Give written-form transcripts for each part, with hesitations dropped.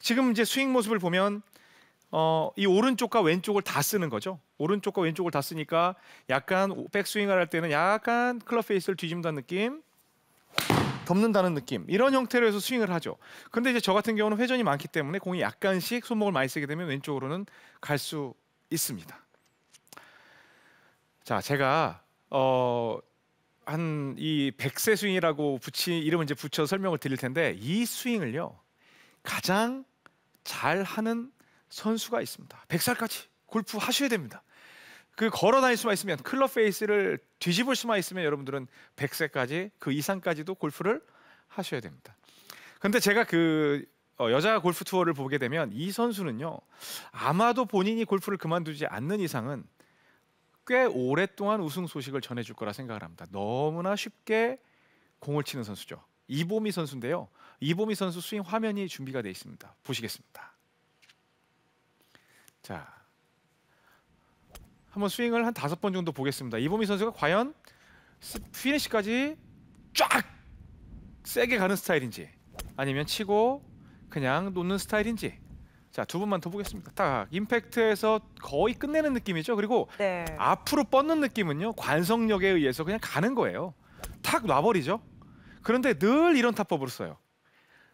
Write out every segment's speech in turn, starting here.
지금 이제 스윙 모습을 보면 이 오른쪽과 왼쪽을 다 쓰는 거죠. 오른쪽과 왼쪽을 다 쓰니까 약간 백스윙을 할 때는 약간 클럽 페이스를 뒤집는다는 느낌, 덮는다는 느낌, 이런 형태로 해서 스윙을 하죠. 근데 이제 저 같은 경우는 회전이 많기 때문에 공이 약간씩 손목을 많이 쓰게 되면 왼쪽으로는 갈 수 있습니다. 자, 제가 한 이 백세 스윙이라고 이름을 이제 붙여 설명을 드릴 텐데, 이 스윙을요 가장 잘 하는 선수가 있습니다. 100살까지 골프 하셔야 됩니다. 그 걸어 다닐 수만 있으면, 클럽 페이스를 뒤집을 수만 있으면 여러분들은 100세까지 그 이상까지도 골프를 하셔야 됩니다. 근데 제가 그 여자 골프 투어를 보게 되면 이 선수는요, 아마도 본인이 골프를 그만두지 않는 이상은 꽤 오랫동안 우승 소식을 전해줄 거라 생각을 합니다. 너무나 쉽게 공을 치는 선수죠. 이보미 선수인데요. 이보미 선수 스윙 화면이 준비가 되어 있습니다. 보시겠습니다. 자, 한번 스윙을 한 5번 정도 보겠습니다. 이보미 선수가 과연 피니시까지 쫙 세게 가는 스타일인지, 아니면 치고 그냥 놓는 스타일인지. 자, 2번만 더 보겠습니다. 딱 임팩트에서 거의 끝내는 느낌이죠. 그리고 네. 앞으로 뻗는 느낌은요, 관성력에 의해서 그냥 가는 거예요. 탁 놔버리죠. 그런데 늘 이런 타법으로 써요.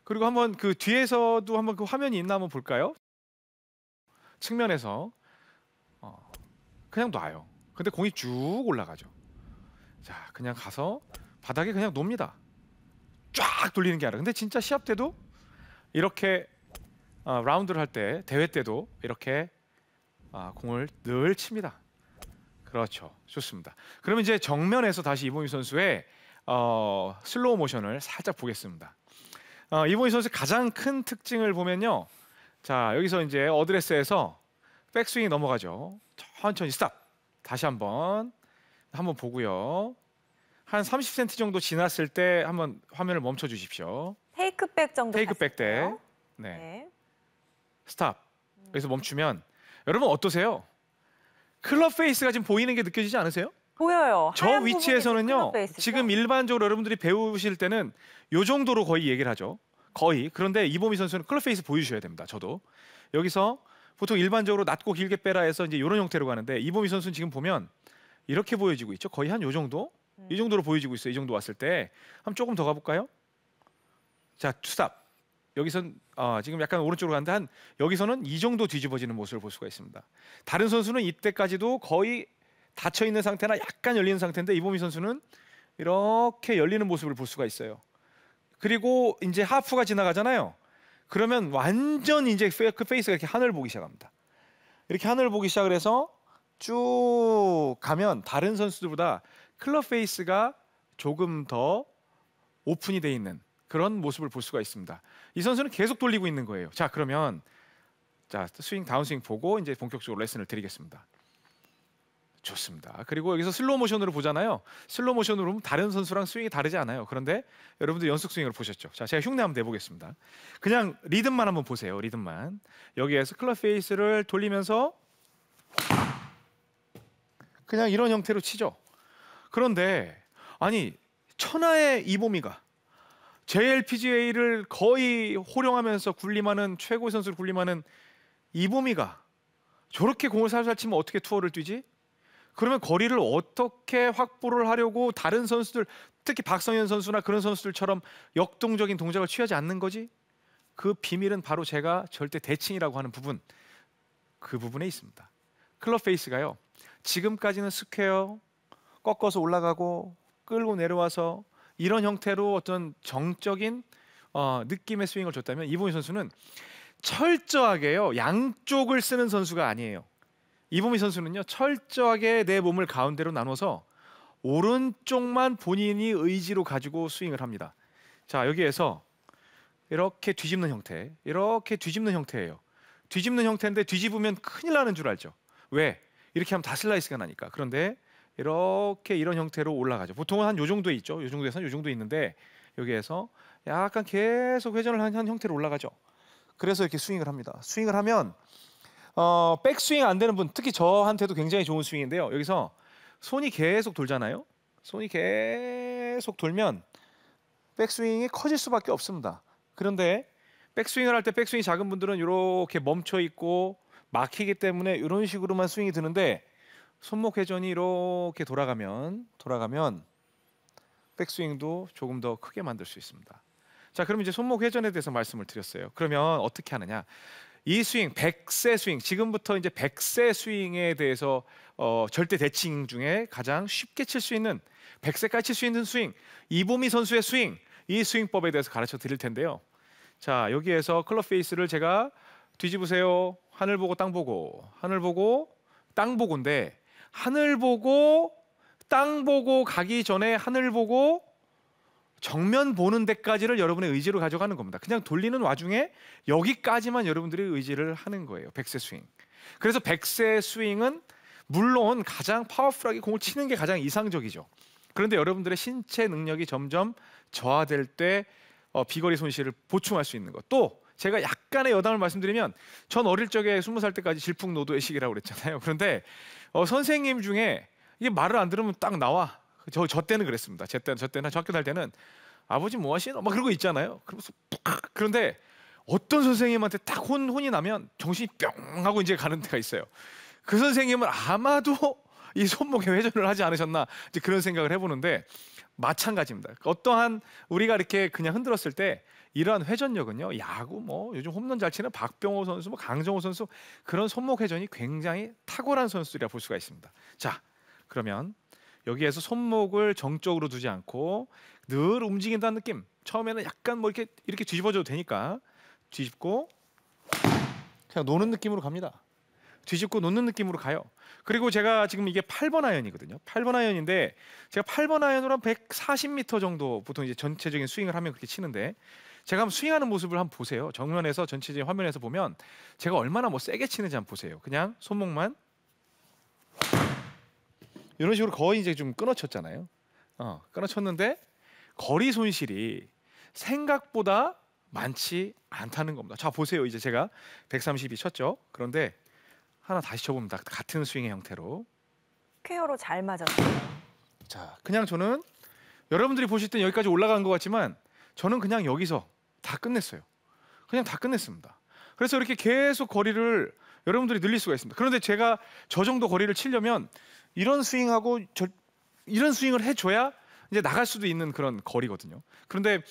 그리고 한번 그 뒤에서도 한번 그 화면이 있나 한번 볼까요? 측면에서 그냥 놔요. 근데 공이 쭉 올라가죠. 자, 그냥 가서 바닥에 그냥 놉니다. 쫙 돌리는 게 아니라. 근데 진짜 시합 때도 이렇게 라운드를 할 때, 대회 때도 이렇게 공을 늘 칩니다. 그렇죠. 좋습니다. 그러면 이제 정면에서 다시 이보미 선수의 슬로우 모션을 살짝 보겠습니다. 이보미 선수의 가장 큰 특징을 보면요, 자, 여기서 이제 어드레스에서 백스윙이 넘어가죠. 천천히 스탑. 다시 한번 보고요. 한 30cm 정도 지났을 때 한번 화면을 멈춰 주십시오. 테이크백 정도. 테이크백 때. 갔을까요? 네. 네. 스탑. 여기서 멈추면 여러분 어떠세요? 클럽 페이스가 지금 보이는 게 느껴지지 않으세요? 보여요. 저 하얀 부분이 위치에서는요, 클럽 페이스죠? 지금 일반적으로 여러분들이 배우실 때는 요 정도로 거의 얘기를 하죠. 거의. 그런데 이보미 선수는 클럽 페이스 보여주셔야 됩니다. 저도. 여기서 보통 일반적으로 낮고 길게 빼라 해서 이제 이런 형태로 가는데, 이보미 선수는 지금 보면 이렇게 보여지고 있죠. 거의 한 요 정도? 이 정도로 보여지고 있어요. 이 정도 왔을 때. 한번 조금 더 가볼까요? 자, 스탑. 여기선 지금 약간 오른쪽으로 가는데 한 여기서는 이 정도 뒤집어지는 모습을 볼 수가 있습니다. 다른 선수는 이때까지도 거의 닫혀 있는 상태나 약간 열리는 상태인데, 이보미 선수는 이렇게 열리는 모습을 볼 수가 있어요. 그리고 이제 하프가 지나가잖아요. 그러면 완전 이제 그 페이스가 이렇게 하늘 보기 시작합니다. 이렇게 하늘 보기 시작을 해서 쭉 가면 다른 선수들보다 클럽 페이스가 조금 더 오픈이 돼 있는 그런 모습을 볼 수가 있습니다. 이 선수는 계속 돌리고 있는 거예요. 자, 그러면 자, 스윙 다운스윙 보고 이제 본격적으로 레슨을 드리겠습니다. 좋습니다. 그리고 여기서 슬로우 모션으로 보잖아요. 슬로우 모션으로 보면 다른 선수랑 스윙이 다르지 않아요. 그런데 여러분들 연속 스윙을 보셨죠? 자, 제가 흉내 한번 내보겠습니다. 그냥 리듬만 한번 보세요. 리듬만. 여기에서 클럽 페이스를 돌리면서 그냥 이런 형태로 치죠. 그런데 아니, 천하의 이보미가 JLPGA를 거의 호령하면서 군림하는 최고의 선수를 군림하는 이보미가 저렇게 공을 살살 치면 어떻게 투어를 뛰지? 그러면 거리를 어떻게 확보를 하려고 다른 선수들, 특히 박성현 선수나 그런 선수들처럼 역동적인 동작을 취하지 않는 거지? 그 비밀은 바로 제가 절대 대칭이라고 하는 부분, 그 부분에 있습니다. 클럽 페이스가요, 지금까지는 스퀘어, 꺾어서 올라가고 끌고 내려와서 이런 형태로 어떤 정적인 느낌의 스윙을 줬다면, 이보미 선수는 철저하게요, 양쪽을 쓰는 선수가 아니에요. 이보미 선수는요, 철저하게 내 몸을 가운데로 나눠서 오른쪽만 본인이 의지로 가지고 스윙을 합니다. 자, 여기에서 이렇게 뒤집는 형태, 이렇게 뒤집는 형태예요. 뒤집는 형태인데 뒤집으면 큰일 나는 줄 알죠? 왜? 이렇게 하면 다 슬라이스가 나니까. 그런데 이렇게 이런 형태로 올라가죠. 보통은 한 요 정도에 있죠. 요 정도에서 요 정도에 있는데, 여기에서 약간 계속 회전을 한 형태로 올라가죠. 그래서 이렇게 스윙을 합니다. 스윙을 하면 백스윙 안 되는 분, 특히 저한테도 굉장히 좋은 스윙인데요. 여기서 손이 계속 돌잖아요. 손이 계속 돌면 백스윙이 커질 수밖에 없습니다. 그런데 백스윙을 할 때 백스윙이 작은 분들은 이렇게 멈춰 있고 막히기 때문에 이런 식으로만 스윙이 드는데 손목 회전이 이렇게 돌아가면 백스윙도 조금 더 크게 만들 수 있습니다. 자, 그럼 이제 손목 회전에 대해서 말씀을 드렸어요. 그러면 어떻게 하느냐? 이 스윙, 100세 스윙, 지금부터 이제 100세 스윙에 대해서 절대 대칭 중에 가장 쉽게 칠 수 있는 100세까지 칠 수 있는 스윙, 이보미 선수의 스윙, 이 스윙법에 대해서 가르쳐 드릴 텐데요. 자, 여기에서 클럽 페이스를 제가 뒤집으세요. 하늘 보고 땅 보고, 하늘 보고 땅 보고인데 하늘 보고 땅 보고 가기 전에 하늘 보고 정면 보는 데까지를 여러분의 의지로 가져가는 겁니다. 그냥 돌리는 와중에 여기까지만 여러분들이 의지를 하는 거예요. 100세 스윙. 그래서 100세 스윙은 물론 가장 파워풀하게 공을 치는 게 가장 이상적이죠. 그런데 여러분들의 신체 능력이 점점 저하될 때 비거리 손실을 보충할 수 있는 것. 또 제가 약간의 여담을 말씀드리면 전 어릴 적에 20살 때까지 질풍노도의 시기라고 그랬잖아요. 그런데 선생님 중에 이게 말을 안 들으면 딱 나와. 저 때는 그랬습니다. 저 때는 저 학교 다닐 때는 아버지 뭐 하시노? 막 그러고 있잖아요. 그러면서 그런데 어떤 선생님한테 딱 혼이 나면 정신이 뿅 하고 이제 가는 데가 있어요. 그 선생님은 아마도 이 손목에 회전을 하지 않으셨나 이제 그런 생각을 해보는데 마찬가지입니다. 어떠한 우리가 이렇게 그냥 흔들었을 때 이러한 회전력은요, 야구 뭐 요즘 홈런 잘 치는 박병호 선수, 뭐 강정호 선수 그런 손목 회전이 굉장히 탁월한 선수들이라 볼 수가 있습니다. 자, 그러면 여기에서 손목을 정적으로 두지 않고 늘 움직인다는 느낌. 처음에는 약간 뭐 이렇게 뒤집어줘도 되니까 뒤집고 그냥 노는 느낌으로 갑니다. 뒤집고 놓는 느낌으로 가요. 그리고 제가 지금 이게 8번 아이언이거든요. 8번 아이언인데 제가 8번 아이언으로 한 140m 정도 보통 이제 전체적인 스윙을 하면 그렇게 치는데 제가 한번 스윙하는 모습을 한번 보세요. 정면에서 전체적인 화면에서 보면 제가 얼마나 뭐 세게 치는지 한번 보세요. 그냥 손목만 이런 식으로 거의 이제 좀 끊어쳤잖아요. 끊어쳤는데 거리 손실이 생각보다 많지 않다는 겁니다. 자, 보세요. 이제 제가 132 쳤죠. 그런데 하나 다시 쳐봅니다. 같은 스윙의 형태로. 퀘어로 잘 맞았어요. 자, 그냥 저는 여러분들이 보실 땐 여기까지 올라간 것 같지만 저는 그냥 여기서 다 끝냈어요. 그냥 다 끝냈습니다. 그래서 이렇게 계속 거리를 여러분들이 늘릴 수가 있습니다. 그런데 제가 저 정도 거리를 치려면 이런 스윙하고 이런 스윙을 해줘야 이제 나갈 수도 있는 그런 거리거든요. 그런데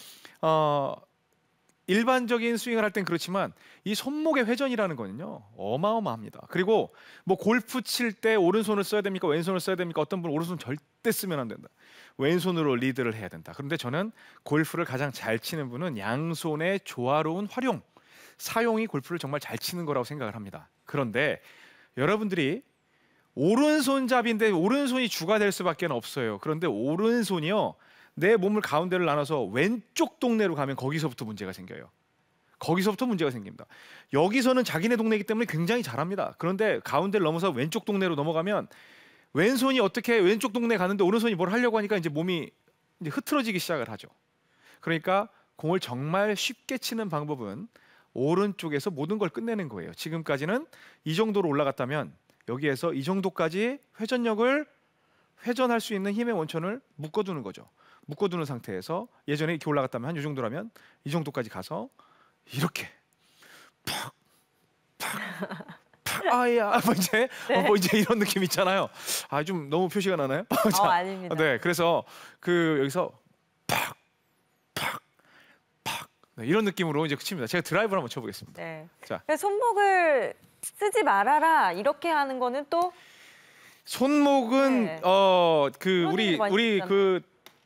일반적인 스윙을 할 땐 그렇지만 이 손목의 회전이라는 거는요 어마어마합니다. 그리고 뭐 골프 칠 때 오른손을 써야 됩니까? 왼손을 써야 됩니까? 어떤 분은 오른손 절대 쓰면 안 된다. 왼손으로 리드를 해야 된다. 그런데 저는 골프를 가장 잘 치는 분은 양손의 조화로운 활용, 사용이 골프를 정말 잘 치는 거라고 생각을 합니다. 그런데 여러분들이 오른손잡이인데 오른손이 주가 될 수밖에 없어요. 그런데 오른손이요 내 몸을 가운데를 나눠서 왼쪽 동네로 가면 거기서부터 문제가 생겨요. 거기서부터 문제가 생깁니다. 여기서는 자기네 동네이기 때문에 굉장히 잘합니다. 그런데 가운데를 넘어서 왼쪽 동네로 넘어가면 왼손이 어떻게 왼쪽 동네 가는데 오른손이 뭘 하려고 하니까 이제 몸이 이제 흐트러지기 시작을 하죠. 그러니까 공을 정말 쉽게 치는 방법은 오른쪽에서 모든 걸 끝내는 거예요. 지금까지는 이 정도로 올라갔다면 여기에서 이 정도까지 회전할 수 있는 힘의 원천을 묶어두는 거죠. 묶어두는 상태에서 예전에 이렇게 올라갔다면 한 이 정도라면 이 정도까지 가서 이렇게 팍 아야 뭐 이제 이런 느낌 있잖아요. 아, 좀 너무 표시가 나나요? 자, 아닙니다. 네, 그래서 여기서 팍 네, 이런 느낌으로 이제 칩니다. 제가 드라이브를 한번 쳐보겠습니다. 네. 자, 손목을 쓰지 말아라 이렇게 하는 거는 또 손목은 네. 우리 그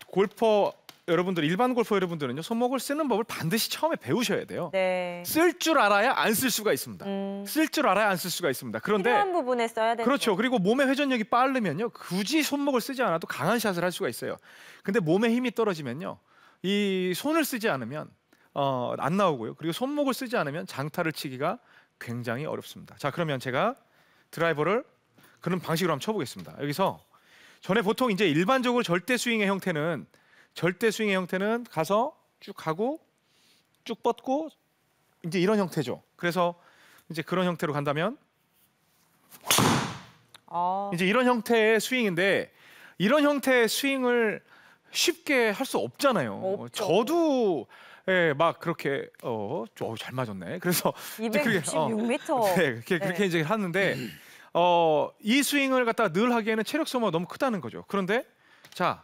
골퍼 여러분들, 일반 골퍼 여러분들은요 손목을 쓰는 법을 반드시 처음에 배우셔야 돼요. 네. 쓸 줄 알아야 안 쓸 수가 있습니다. 쓸 줄 알아야 안 쓸 수가 있습니다. 그런데 필요한 부분에 써야 되는 그렇죠. 그리고 몸의 회전력이 빠르면요 굳이 손목을 쓰지 않아도 강한 샷을 할 수가 있어요. 근데 몸의 힘이 떨어지면요 이 손을 쓰지 않으면 안 나오고요. 그리고 손목을 쓰지 않으면 장타를 치기가 굉장히 어렵습니다. 자, 그러면 제가 드라이버를 그런 방식으로 한번 쳐보겠습니다. 여기서 전에 보통 이제 일반적으로 절대 스윙의 형태는 가서 쭉 가고 쭉 뻗고 이제 이런 형태죠. 그래서 이제 그런 형태로 간다면 이제 이런 형태의 스윙인데 이런 형태의 스윙을 쉽게 할 수 없잖아요. 없죠. 저도 예, 막 그렇게 잘 맞았네. 그래서 이제 그게, 266m. 네, 그렇게 이제 하는데 이 스윙을 갖다가 늘 하기에는 체력 소모가 너무 크다는 거죠. 그런데 자,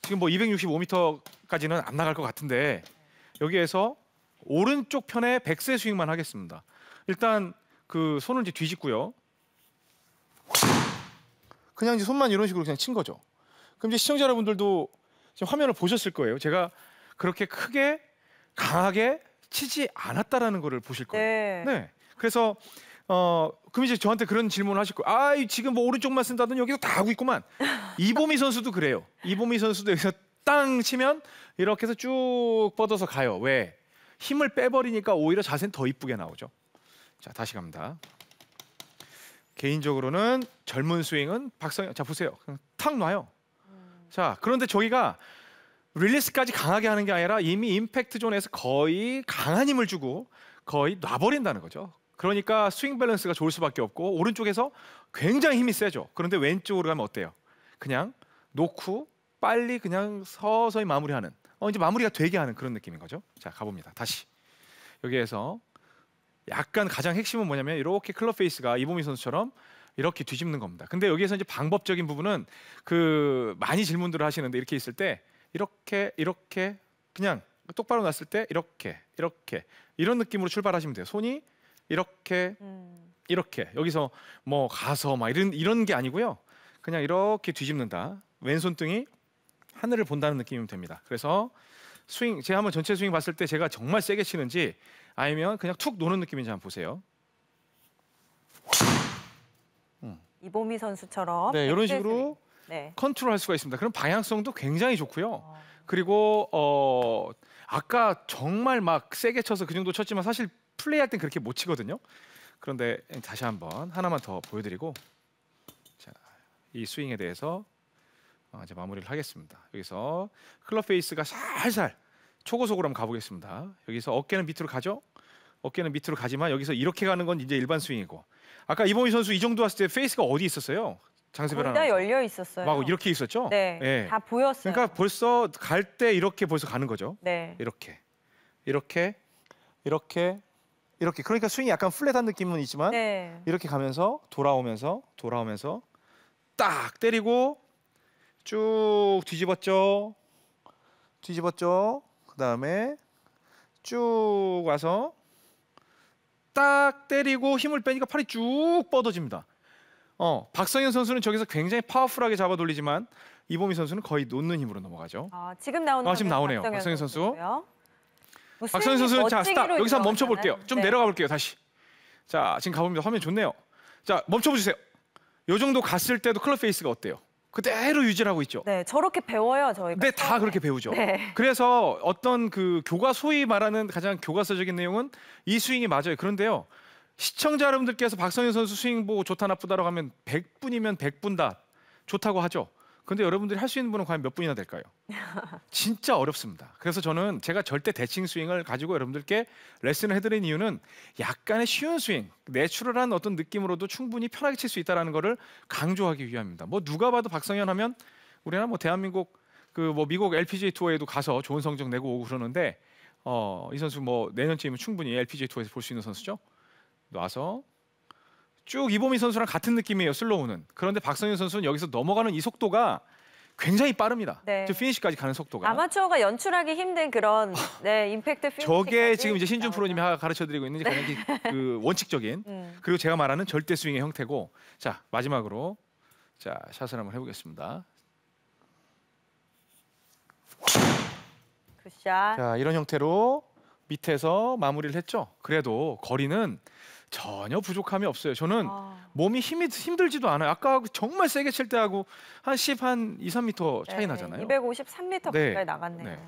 지금 뭐 265m까지는 안 나갈 것 같은데 여기에서 오른쪽 편에 백세 스윙만 하겠습니다. 일단 그 손을 이제 뒤집고요. 그냥 이제 손만 이런 식으로 그냥 친 거죠. 그럼 이제 시청자 여러분들도 지금 화면을 보셨을 거예요. 제가 그렇게 크게 강하게 치지 않았다라는 거를 보실 거예요. 네. 네. 그래서 그럼 이제 저한테 그런 질문을 하실 거예요. 아, 지금 뭐 오른쪽만 쓴다더니 여기서 다 하고 있구만. 이보미 선수도 그래요. 이보미 선수도 여기서 땅 치면 이렇게 해서 쭉 뻗어서 가요. 왜? 힘을 빼버리니까 오히려 자세는 더 이쁘게 나오죠. 자, 다시 갑니다. 개인적으로는 젊은 스윙은 박성현, 자 보세요. 그냥 탁 놔요. 자, 그런데 저기가 릴리스까지 강하게 하는 게 아니라 이미 임팩트 존에서 거의 강한 힘을 주고 거의 놔버린다는 거죠. 그러니까 스윙 밸런스가 좋을 수밖에 없고 오른쪽에서 굉장히 힘이 세죠. 그런데 왼쪽으로 가면 어때요? 그냥 놓고 빨리 그냥 서서히 마무리하는 이제 마무리가 되게 하는 그런 느낌인 거죠. 자, 가봅니다. 다시 여기에서 약간 가장 핵심은 뭐냐면 이렇게 클럽 페이스가 이보미 선수처럼 이렇게 뒤집는 겁니다. 근데 여기에서 이제 방법적인 부분은 그 많이 질문들을 하시는데 이렇게 있을 때 이렇게 그냥 똑바로 놨을 때 이렇게 이런 느낌으로 출발하시면 돼요. 손이 이렇게 여기서 뭐 가서 막 이런 게 아니고요. 그냥 이렇게 뒤집는다. 왼손등이 하늘을 본다는 느낌이면 됩니다. 그래서 스윙 제가 한번 전체 스윙 봤을 때 제가 정말 세게 치는지 아니면 그냥 툭 노는 느낌인지 한번 보세요. 이보미 선수처럼 네, 이런 식으로 네. 컨트롤할 수가 있습니다. 그럼 방향성도 굉장히 좋고요. 그리고 아까 정말 막 세게 쳐서 그 정도 쳤지만 사실 플레이할 땐 그렇게 못 치거든요. 그런데 다시 한번 하나만 더 보여드리고 자, 이 스윙에 대해서 이제 마무리를 하겠습니다. 여기서 클럽 페이스가 살살 초고속으로 한번 가보겠습니다. 여기서 어깨는 밑으로 가죠. 어깨는 밑으로 가지만 여기서 이렇게 가는 건 이제 일반 스윙이고 아까 이보미 선수 이 정도 왔을 때 페이스가 어디 있었어요? 장세별 거의 다 아나운서. 열려 있었어요. 막 이렇게 있었죠? 네, 예. 다 보였어요. 그러니까 벌써 갈 때 이렇게 벌써 가는 거죠. 네. 이렇게 그러니까 스윙이 약간 플랫한 느낌은 있지만 네. 이렇게 가면서 돌아오면서 딱 때리고 쭉 뒤집었죠. 그다음에 쭉 와서 딱 때리고 힘을 빼니까 팔이 쭉 뻗어집니다. 박성현 선수는 저기서 굉장히 파워풀하게 잡아 돌리지만 이보미 선수는 거의 놓는 힘으로 넘어가죠. 지금 나오는 지금 나오네요. 박성현 선수. 뭐 박성현 선수는 자 스탑. 여기서 한번 멈춰볼게요. 좀 네. 내려가 볼게요. 다시. 자, 지금 가봅니다. 화면 좋네요. 자, 멈춰보세요. 요 정도 갔을 때도 클럽 페이스가 어때요? 그대로 유지를 하고 있죠. 네, 저렇게 배워요 저희가. 네, 다 그렇게 배우죠. 네. 그래서 어떤 그 소위 말하는 가장 교과서적인 내용은 이 스윙이 맞아요. 그런데요, 시청자 여러분들께서 박성현 선수 스윙 보고 좋다 나쁘다라고 하면 100분이면 100분 다 좋다고 하죠. 근데 여러분들이 할 수 있는 분은 과연 몇 분이나 될까요? 진짜 어렵습니다. 그래서 저는 제가 절대 대칭 스윙을 가지고 여러분들께 레슨을 해드린 이유는 약간의 쉬운 스윙, 내추럴한 어떤 느낌으로도 충분히 편하게 칠 수 있다는 것을 강조하기 위함입니다. 뭐 누가 봐도 박성현 하면 우리나라 뭐 대한민국 미국 LPGA 투어에도 가서 좋은 성적 내고 오고 그러는데 이 선수 뭐 내년쯤이면 충분히 LPGA 투어에서 볼 수 있는 선수죠. 놔서 쭉 이보미 선수랑 같은 느낌이에요. 슬로우는. 그런데 박성현 선수는 여기서 넘어가는 이 속도가 굉장히 빠릅니다. 네. 저 피니시까지 가는 속도가. 아마추어가 연출하기 힘든 그런 임팩트 피니시. 저게 지금 이제 신준 프로님이 가르쳐드리고 있는 가장 그 원칙적인 그리고 제가 말하는 절대 스윙의 형태고. 자, 마지막으로 자 샷을 한번 해보겠습니다. 굿샷. 자, 이런 형태로 밑에서 마무리를 했죠. 그래도 거리는 전혀 부족함이 없어요. 저는 몸이 힘들지도 않아요. 아까 정말 세게 칠 때하고 한 2, 3m 차이 나잖아요. 253m 네. 가까이 나갔네요. 네.